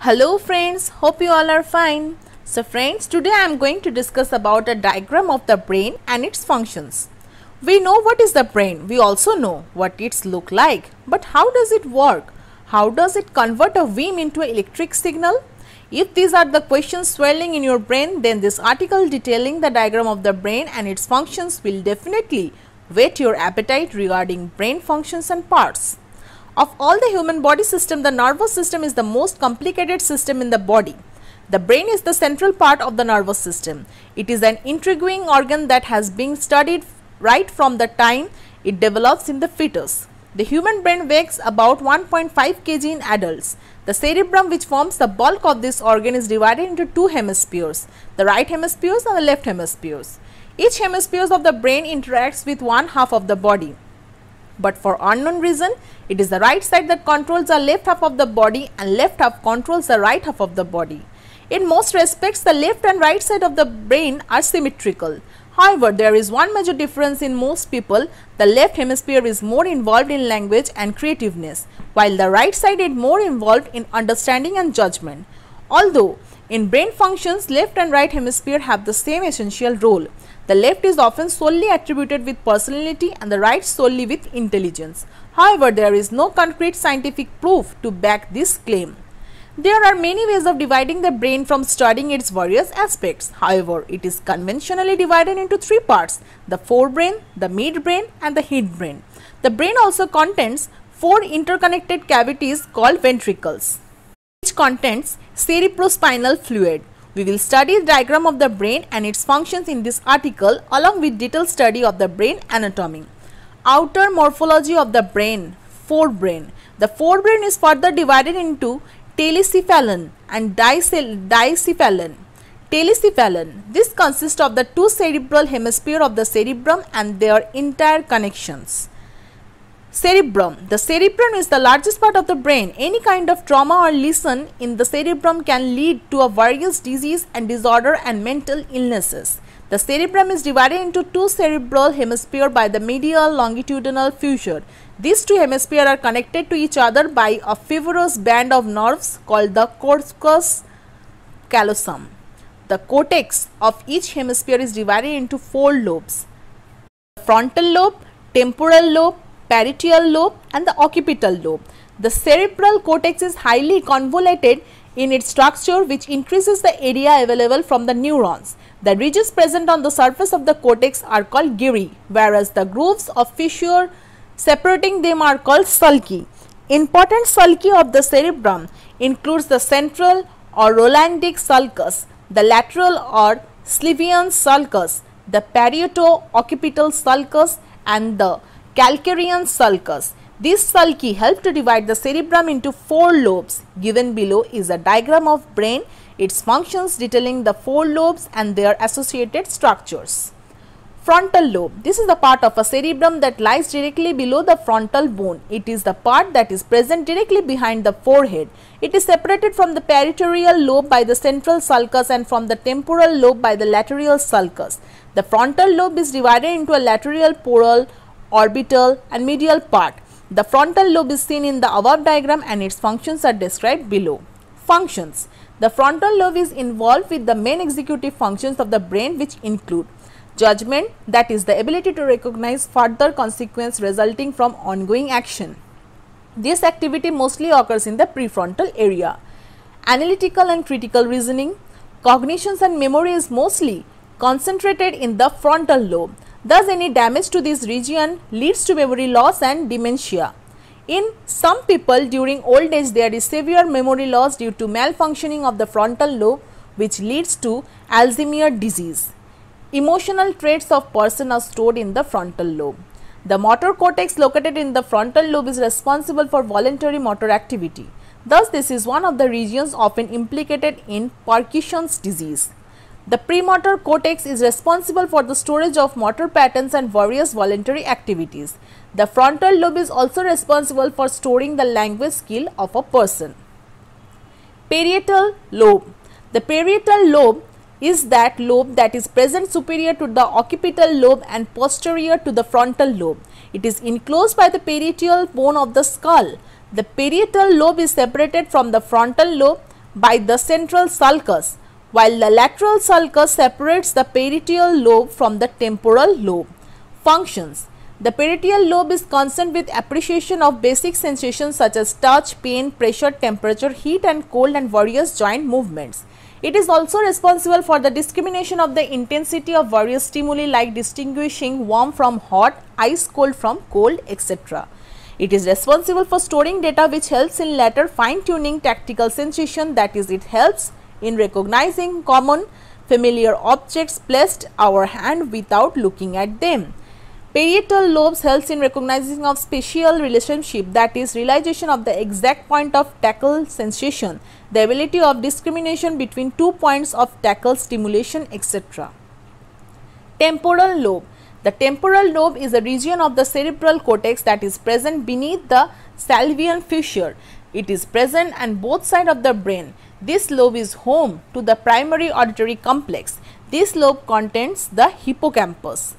Hello friends, hope you all are fine. So friends, today I am going to discuss about a diagram of the brain and its functions. We know what is the brain, we also know what it's look like, but how does it work? How does it convert a beam into an electric signal? If these are the questions swirling in your brain, then this article detailing the diagram of the brain and its functions will definitely whet your appetite regarding brain functions and parts. Of all the human body system, the nervous system is the most complicated system in the body. The brain is the central part of the nervous system. It is an intriguing organ that has been studied right from the time it develops in the fetus. The human brain weighs about 1.5 kg in adults. The cerebrum, which forms the bulk of this organ, is divided into two hemispheres, the right hemispheres and the left hemispheres. Each hemisphere of the brain interacts with one half of the body. But for unknown reason, it is the right side that controls the left half of the body and left half controls the right half of the body. In most respects, the left and right side of the brain are symmetrical. However, there is one major difference in most people. The left hemisphere is more involved in language and creativeness, while the right side is more involved in understanding and judgment. Although in brain functions, left and right hemisphere have the same essential role. The left is often solely attributed with personality and the right solely with intelligence. However, there is no concrete scientific proof to back this claim. There are many ways of dividing the brain from studying its various aspects. However, it is conventionally divided into three parts: the forebrain, the midbrain and the hindbrain. The brain also contains four interconnected cavities called ventricles, which contains cerebrospinal fluid. We will study the diagram of the brain and its functions in this article along with detailed study of the brain anatomy. Outer morphology of the brain, forebrain. The forebrain is further divided into telecephalon and dicephalon. Telecephalon. This consists of the two cerebral hemispheres of the cerebrum and their entire connections. Cerebrum. The cerebrum is the largest part of the brain. Any kind of trauma or lesion in the cerebrum can lead to a various disease and disorder and mental illnesses. The cerebrum is divided into two cerebral hemispheres by the medial longitudinal fissure. These two hemispheres are connected to each other by a fibrous band of nerves called the corpus callosum. The cortex of each hemisphere is divided into four lobes: the frontal lobe, temporal lobe, parietal lobe and the occipital lobe. The cerebral cortex is highly convoluted in its structure, which increases the area available from the neurons. The ridges present on the surface of the cortex are called gyri, whereas the grooves of fissure separating them are called sulci. Important sulci of the cerebrum includes the central or Rolandic sulcus, the lateral or Sylvian sulcus, the parieto-occipital sulcus and the calcarean sulcus. These sulci help to divide the cerebrum into four lobes. Given below is a diagram of brain, its functions detailing the four lobes and their associated structures. Frontal lobe. This is the part of a cerebrum that lies directly below the frontal bone. It is the part that is present directly behind the forehead. It is separated from the parietal lobe by the central sulcus and from the temporal lobe by the lateral sulcus. The frontal lobe is divided into a lateral, poral, orbital and medial part. The frontal lobe is seen in the above diagram and its functions are described below. Functions. The frontal lobe is involved with the main executive functions of the brain, which include judgment, that is the ability to recognize further consequence resulting from ongoing action. This activity mostly occurs in the prefrontal area. Analytical and critical reasoning. Cognition and memory is mostly concentrated in the frontal lobe. Thus, any damage to this region leads to memory loss and dementia. In some people during old age, there is severe memory loss due to malfunctioning of the frontal lobe, which leads to Alzheimer's disease. Emotional traits of person are stored in the frontal lobe. The motor cortex located in the frontal lobe is responsible for voluntary motor activity. Thus, this is one of the regions often implicated in Parkinson's disease. The premotor cortex is responsible for the storage of motor patterns and various voluntary activities. The frontal lobe is also responsible for storing the language skill of a person. Parietal lobe. The parietal lobe is that lobe that is present superior to the occipital lobe and posterior to the frontal lobe. It is enclosed by the parietal bone of the skull. The parietal lobe is separated from the frontal lobe by the central sulcus, while the lateral sulcus separates the parietal lobe from the temporal lobe. Functions. The parietal lobe is concerned with appreciation of basic sensations such as touch, pain, pressure, temperature, heat and cold, and various joint movements. It is also responsible for the discrimination of the intensity of various stimuli like distinguishing warm from hot, ice cold from cold, etc. It is responsible for storing data which helps in later fine-tuning tactical sensation, that is, it helps in recognizing common familiar objects placed our hand without looking at them. Parietal lobes helps in recognizing of spatial relationship, that is, realization of the exact point of tactile sensation, the ability of discrimination between 2 points of tactile stimulation, etc. Temporal lobe. The temporal lobe is a region of the cerebral cortex that is present beneath the Salvian fissure. It is present on both sides of the brain. This lobe is home to the primary auditory complex. This lobe contains the hippocampus.